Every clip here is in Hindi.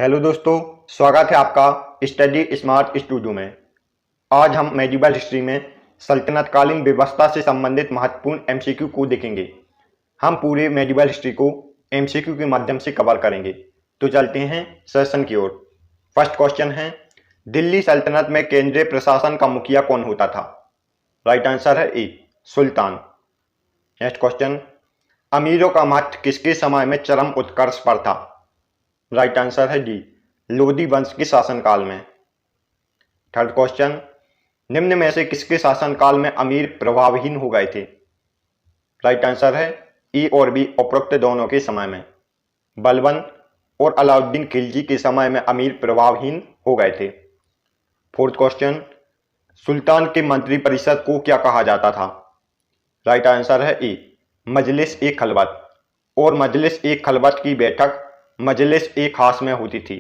हेलो दोस्तों, स्वागत है आपका स्टडी स्मार्ट स्टूडियो में। आज हम मेडिवल हिस्ट्री में सल्तनतकालीन व्यवस्था से संबंधित महत्वपूर्ण एमसीक्यू को देखेंगे। हम पूरे मेडिवल हिस्ट्री को एमसीक्यू के माध्यम से कवर करेंगे। तो चलते हैं सेशन की ओर। फर्स्ट क्वेश्चन है, दिल्ली सल्तनत में केंद्रीय प्रशासन का मुखिया कौन होता था? राइट आंसर है ए, सुल्तान। नेक्स्ट क्वेश्चन, अमीरों का मत किसके समय में चरम उत्कर्ष पर था? राइट आंसर है डी, लोधी वंश के शासनकाल में। थर्ड क्वेश्चन, निम्न में से किसके शासनकाल में अमीर प्रभावहीन हो गए थे? राइट आंसर है ई और बी, उपरोक्त दोनों के समय में। बलबन और अलाउद्दीन खिलजी के समय में अमीर प्रभावहीन हो गए थे। फोर्थ क्वेश्चन, सुल्तान के मंत्रिपरिषद को क्या कहा जाता था? राइट आंसर है ए, मजलिस ए खलवत। और मजलिस ए खलवत की बैठक मजलिस ए खास में होती थी।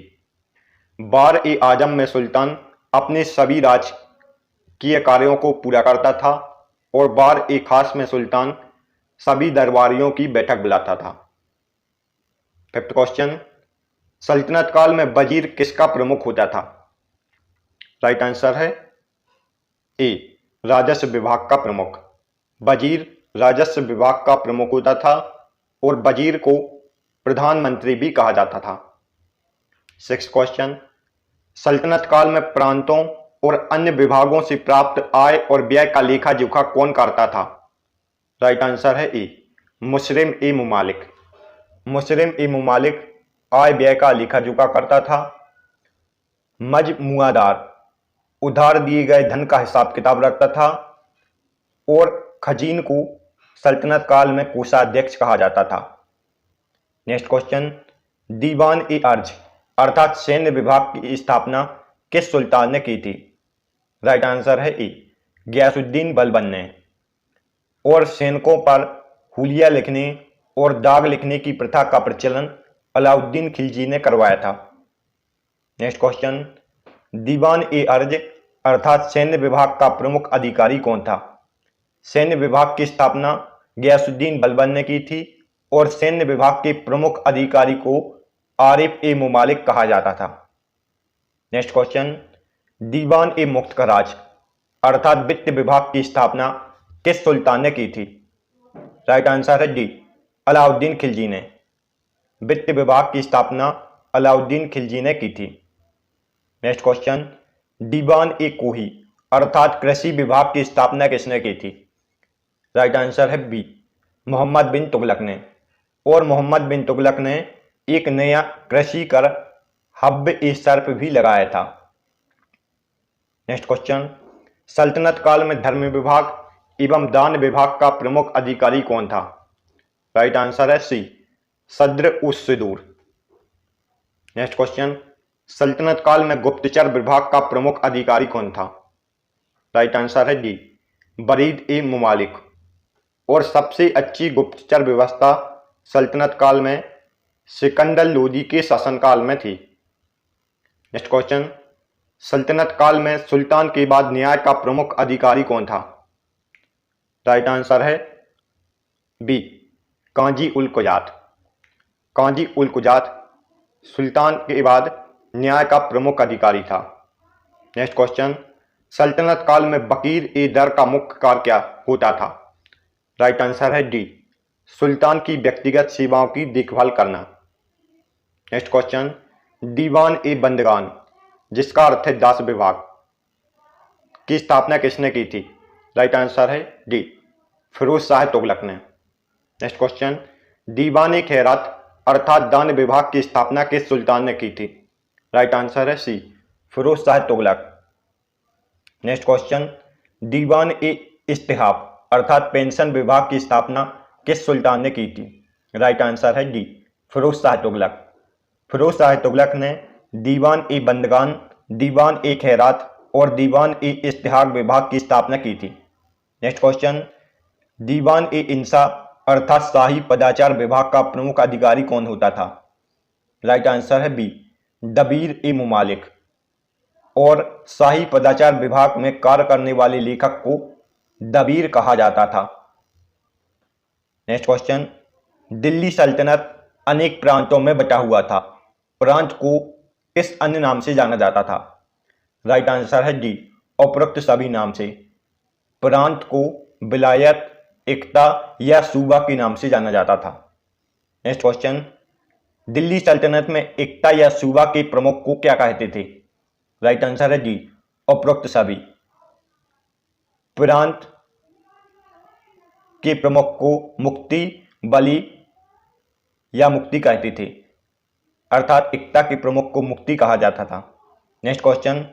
बार ए आजम में सुल्तान अपने सभी राजकीय कार्यों को पूरा करता था और बार ए खास में सुल्तान सभी दरबारियों की बैठक बुलाता था। फिफ्थ क्वेश्चन, सल्तनत काल में वजीर किसका प्रमुख होता था? राइट आंसर है ए, राजस्व विभाग का प्रमुख। वजीर राजस्व विभाग का प्रमुख होता था और वजीर को प्रधानमंत्री भी कहा जाता था। सिक्स क्वेश्चन, सल्तनत काल में प्रांतों और अन्य विभागों से प्राप्त आय और व्यय का लेखा जोखा कौन करता था? राइट आंसर है ए, मुस्लिम ए मुमालिक। मुस्लिम ए मुमालिक आय व्यय का लेखा जोखा करता था। मजमुआदार उधार दिए गए धन का हिसाब किताब रखता था और खजीन को सल्तनत काल में कोषाध्यक्ष कहा जाता था। नेक्स्ट क्वेश्चन, दीवान ए अर्ज अर्थात सैन्य विभाग की स्थापना किस सुल्तान ने की थी? राइट आंसर है ए, गयासुद्दीन बलबन ने। और सैनिकों पर हुलिया लिखने और दाग लिखने की प्रथा का प्रचलन अलाउद्दीन खिलजी ने करवाया था। नेक्स्ट क्वेश्चन, दीवान ए अर्ज अर्थात सैन्य विभाग का प्रमुख अधिकारी कौन था? सैन्य विभाग की स्थापना गयासुद्दीन बलबन ने की थी और सैन्य विभाग के प्रमुख अधिकारी को आरिफ ए मुमालिक कहा जाता था। नेक्स्ट क्वेश्चन, दीवान ए मुख्तराज अर्थात वित्त विभाग की स्थापना किस सुल्तान ने की थी? राइट आंसर है डी, अलाउद्दीन खिलजी ने। वित्त विभाग की स्थापना अलाउद्दीन खिलजी ने की थी। नेक्स्ट क्वेश्चन, दीवान ए कोही अर्थात कृषि विभाग की स्थापना किसने की थी? राइट आंसर है बी, मोहम्मद बिन तुगलक ने। और मोहम्मद बिन तुगलक ने एक नया कृषि कर हब्ब ए सर्फ भी लगाया था। नेक्स्ट क्वेश्चन, सल्तनत काल में धर्म विभाग एवं दान विभाग का प्रमुख अधिकारी कौन था? राइट आंसर है सी, सद्र उस सिदूर। नेक्स्ट क्वेश्चन, सल्तनत काल में गुप्तचर विभाग का प्रमुख अधिकारी कौन था? राइट आंसर है डी, बरीद ए मुमालिक। और सबसे अच्छी गुप्तचर व्यवस्था सल्तनत काल में सिकंदर लोदी के शासनकाल में थी। नेक्स्ट क्वेश्चन, सल्तनत काल में सुल्तान के बाद न्याय का प्रमुख अधिकारी कौन था? राइट आंसर है बी, काजी उल कुजात। काजी उल कुजात सुल्तान के बाद न्याय का प्रमुख अधिकारी था। नेक्स्ट क्वेश्चन, सल्तनत काल में वकील ए दर का मुख्य कार्य क्या होता था? राइट आंसर है डी, सुल्तान की व्यक्तिगत सेवाओं की देखभाल करना। नेक्स्ट क्वेश्चन, दीवान ए बंदगान जिसका अर्थ है दास विभाग की स्थापना किसने की थी? राइट आंसर है डी, फिरोज शाह तुगलक ने। नेक्स्ट क्वेश्चन, दीवान ए खैरात अर्थात दान विभाग की स्थापना किस सुल्तान ने की थी? राइट आंसर है सी, फिरोज शाह तुगलक। नेक्स्ट क्वेश्चन, दीवान ए इस्तिहाफ अर्थात पेंशन विभाग की स्थापना किस सुल्तान ने की थी? राइट आंसर है डी, फिरोज शाह तुगलक। फिरोज शाह तुगलक ने दीवान ए बंदगान, दीवान ए खैरात और दीवान ए इस्तिहाक विभाग की स्थापना की थी। नेक्स्ट क्वेश्चन, दीवान ए इंसा अर्थात शाही पदाचार विभाग का प्रमुख अधिकारी कौन होता था? राइट आंसर है बी, दबीर ए मुमालिक। और शाही पदाचार विभाग में कार्य करने वाले लेखक को दबीर कहा जाता था। नेक्स्ट क्वेश्चन, दिल्ली सल्तनत अनेक प्रांतों में बटा हुआ था। प्रांत को किस अन्य नाम से जाना जाता था? राइट आंसर है डी, उपरोक्त सभी नाम से। प्रांत को विलायत, एकता या सूबा के नाम से जाना जाता था। नेक्स्ट क्वेश्चन, दिल्ली सल्तनत में एकता या सूबा के प्रमुख को क्या कहते थे? राइट आंसर है डी, उपरोक्त सभी। प्रांत के प्रमुख को मुक्ति, बलि या मुक्ति कहते थे, अर्थात एकता के प्रमुख को मुक्ति कहा जाता था। नेक्स्ट क्वेश्चन,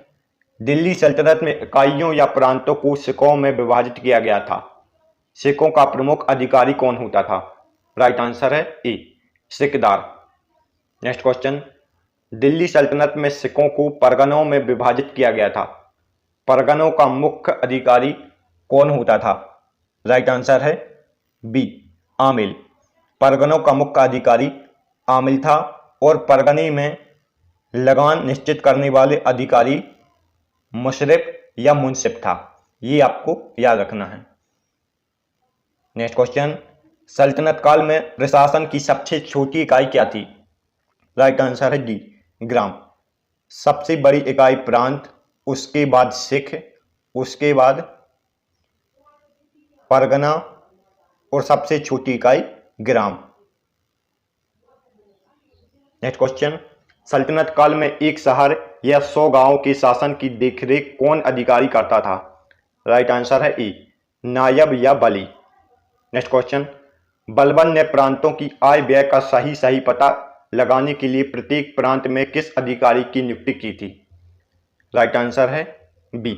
दिल्ली सल्तनत में इकाइयों या प्रांतों को सिकों में विभाजित किया गया था। सिकों का प्रमुख अधिकारी कौन होता था? राइट आंसर है ए, सिकदार। नेक्स्ट क्वेश्चन, दिल्ली सल्तनत में सिकों को परगनों में विभाजित किया गया था। परगनों का मुख्य अधिकारी कौन होता था? राइट आंसर है बी, आमिल। परगनों का मुख्य अधिकारी आमिल था और परगने में लगान निश्चित करने वाले अधिकारी मुशरिफ या मुंसिफ था। ये आपको याद रखना है। नेक्स्ट क्वेश्चन, सल्तनत काल में प्रशासन की सबसे छोटी इकाई क्या थी? राइट आंसर है डी, ग्राम। सबसे बड़ी इकाई प्रांत, उसके बाद सिख, उसके बाद परगना और सबसे छोटी इकाई ग्राम। नेक्स्ट क्वेश्चन, सल्तनत काल में एक शहर या 100 गांवों के शासन की देखरेख कौन अधिकारी करता था? राइट आंसर है ए, नायब या बली। नेक्स्ट क्वेश्चन, बलबन ने प्रांतों की आय व्यय का सही पता लगाने के लिए प्रत्येक प्रांत में किस अधिकारी की नियुक्ति की थी? राइट आंसर है बी,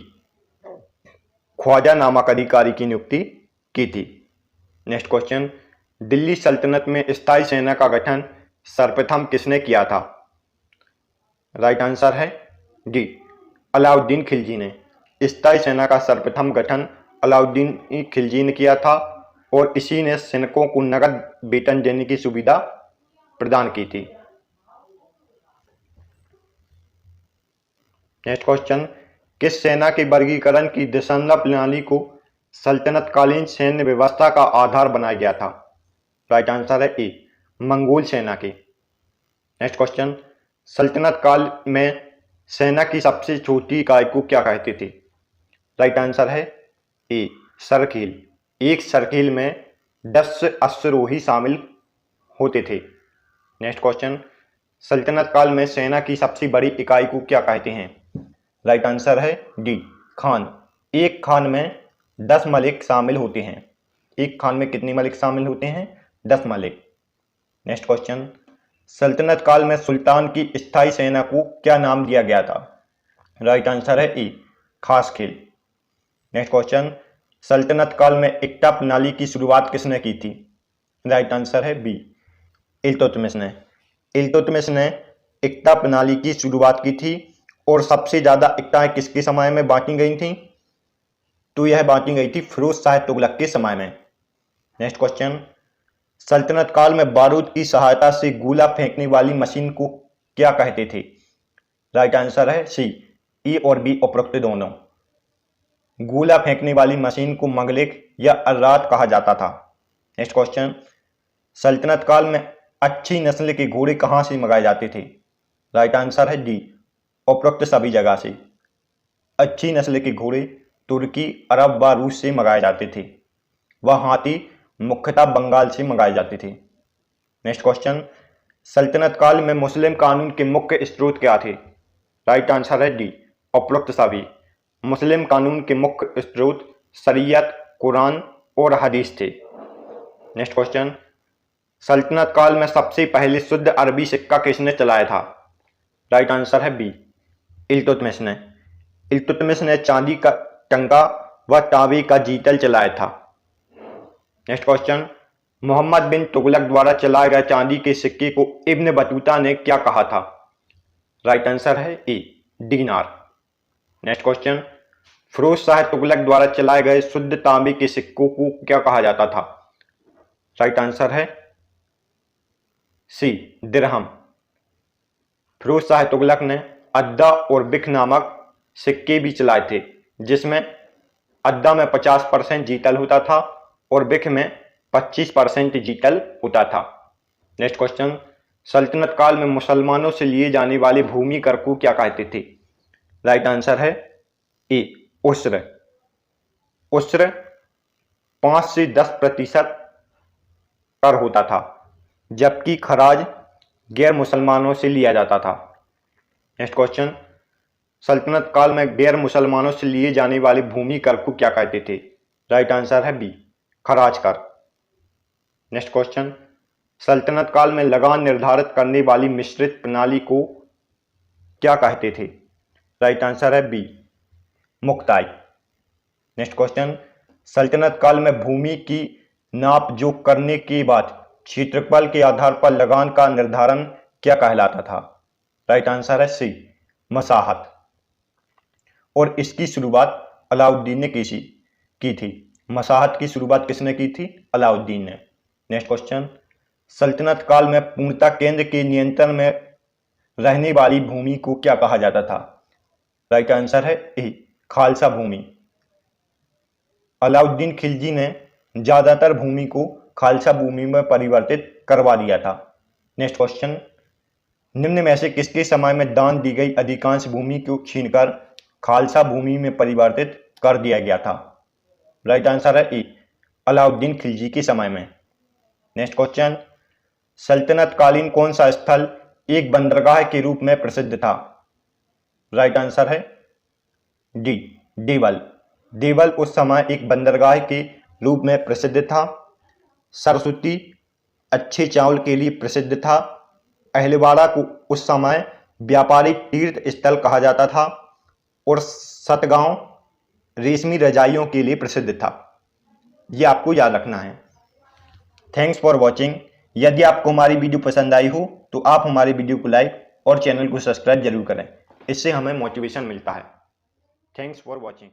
ख्वाजा नामक अधिकारी की नियुक्ति की थी। नेक्स्ट क्वेश्चन, दिल्ली सल्तनत में स्थायी सेना का गठन सर्वप्रथम किसने किया था? राइट आंसर है डी, अलाउद्दीन खिलजी ने। स्थायी सेना का सर्वप्रथम गठन अलाउद्दीन खिलजी ने किया था और इसी ने सैनिकों को नगद वेतन देने की सुविधा प्रदान की थी। नेक्स्ट क्वेश्चन, किस सेना के वर्गीकरण की दशमलव प्रणाली को सल्तनतकालीन सैन्य व्यवस्था का आधार बनाया गया था? राइट आंसर है ए, मंगोल सेना के। नेक्स्ट क्वेश्चन, सल्तनत काल में सेना की सबसे छोटी इकाई को क्या कहते थे? राइट आंसर है ए, सरकील। एक सरकील में 10 अश्वरोही शामिल होते थे। नेक्स्ट क्वेश्चन, सल्तनत काल में सेना की सबसे बड़ी इकाई को क्या कहते हैं? राइट आंसर है डी, खान। एक खान में 10 मलिक शामिल होते हैं। एक खान में कितने मलिक शामिल होते हैं? 10 मलिक। नेक्स्ट क्वेश्चन, सल्तनत काल में सुल्तान की स्थायी सेना को क्या नाम दिया गया था? राइट आंसर है ई, खास खेल। नेक्स्ट क्वेश्चन, सल्तनत काल में एकता प्रणाली की शुरुआत किसने की थी? राइट आंसर है बी, इल्तुतमिश ने। इल्तुतमिश ने एकता प्रणाली की शुरुआत की थी और सबसे ज़्यादा एकताएं किसके समय में बांटी गई थी? तो यह बांटी गई थी फिरोज शाह तुगलक के समय में। नेक्स्ट क्वेश्चन, सल्तनत काल में बारूद की सहायता से गोला फेंकने वाली मशीन को क्या कहते थे? राइट आंसर है सी, ई और बी उपरोक्त दोनों। गोला फेंकने वाली मशीन को मंगलेक या अर्रात कहा जाता था। नेक्स्ट क्वेश्चन, सल्तनत काल में अच्छी नस्ल के घोड़े कहाँ से मंगाए जाते थे? राइट आंसर है डी, उपरोक्त सभी जगह से। अच्छी नस्ल के घोड़े तुर्की, अरब व रूस से मंगाए जाते थे। वह हाथी मुख्यतः बंगाल से मंगाए जाते थे। नेक्स्ट क्वेश्चन, सल्तनत काल में मुस्लिम कानून के मुख्य स्रोत क्या थे? राइट आंसर है डी, उपरोक्त सभी। मुस्लिम कानून के मुख्य स्रोत शरीयत, कुरान और हदीस थे। नेक्स्ट क्वेश्चन, सल्तनत काल में सबसे पहले शुद्ध अरबी सिक्का किसने चलाया था? राइट आंसर है बी, इल्तुतमिश ने। इल्तुतमिश ने चांदी का टंका व तांबे का जीतल चलाया था। नेक्स्ट क्वेश्चन, मोहम्मद बिन तुगलक द्वारा चलाए गए चांदी के सिक्के को इब्न बतूता ने क्या कहा था? राइट आंसर है ए, दीनार। नेक्स्ट क्वेश्चन, फिरोज शाह तुगलक द्वारा चलाए गए शुद्ध तांबे के सिक्कों को क्या कहा जाता था? राइट आंसर है सी, दिरहम। फिरोज शाह तुगलक ने अद्दा और बिख नामक सिक्के भी चलाए थे, जिसमें अद्दा में 50% जीतल होता था और बिख में 25% जीतल होता था। नेक्स्ट क्वेश्चन, सल्तनत काल में मुसलमानों से लिए जाने वाले भूमि कर को क्या कहते थे? राइट आंसर है ए उस्र। उस्र 5 से 10% कर होता था, जबकि खराज गैर मुसलमानों से लिया जाता था। नेक्स्ट क्वेश्चन, सल्तनत काल में गैर मुसलमानों से लिए जाने वाले भूमि कर को क्या कहते थे? राइट आंसर है बी खराज कर। नेक्स्ट क्वेश्चन, सल्तनत काल में लगान निर्धारित करने वाली मिश्रित प्रणाली को क्या कहते थे? राइट आंसर है बी मुक्ताई। नेक्स्ट क्वेश्चन, सल्तनत काल में भूमि की नाप जोख करने के बाद क्षेत्रफल के आधार पर लगान का निर्धारण क्या कहलाता था? राइट आंसर है सी मसाहत। और इसकी शुरुआत अलाउद्दीन ने की थी। मसाहत की शुरुआत किसने की थी? अलाउद्दीन ने। नेक्स्ट क्वेश्चन, सल्तनत काल में पूर्णतः केंद्र के नियंत्रण में रहने वाली भूमि को क्या कहा जाता था? राइट आंसर है ए खालसा भूमि। अलाउद्दीन खिलजी ने ज्यादातर भूमि को खालसा भूमि में परिवर्तित करवा दिया था। नेक्स्ट क्वेश्चन, निम्न में से किसके समय में दान दी गई अधिकांश भूमि को छीनकर खालसा भूमि में परिवर्तित कर दिया गया था? राइट आंसर है ए अलाउद्दीन खिलजी के समय में। नेक्स्ट क्वेश्चन, सल्तनत कालीन कौन सा स्थल एक बंदरगाह के रूप में प्रसिद्ध था? राइट आंसर है डी देवल। देवल उस समय एक बंदरगाह के रूप में प्रसिद्ध था। सरस्वती अच्छे चावल के लिए प्रसिद्ध था। अहलवाड़ा को उस समय व्यापारिक तीर्थ स्थल कहा जाता था और सतगांव रेशमी रजाइयों के लिए प्रसिद्ध था। ये आपको याद रखना है। Thanks for watching. यदि आपको हमारी वीडियो पसंद आई हो तो आप हमारी वीडियो को लाइक और चैनल को सब्सक्राइब जरूर करें। इससे हमें मोटिवेशन मिलता है। Thanks for watching.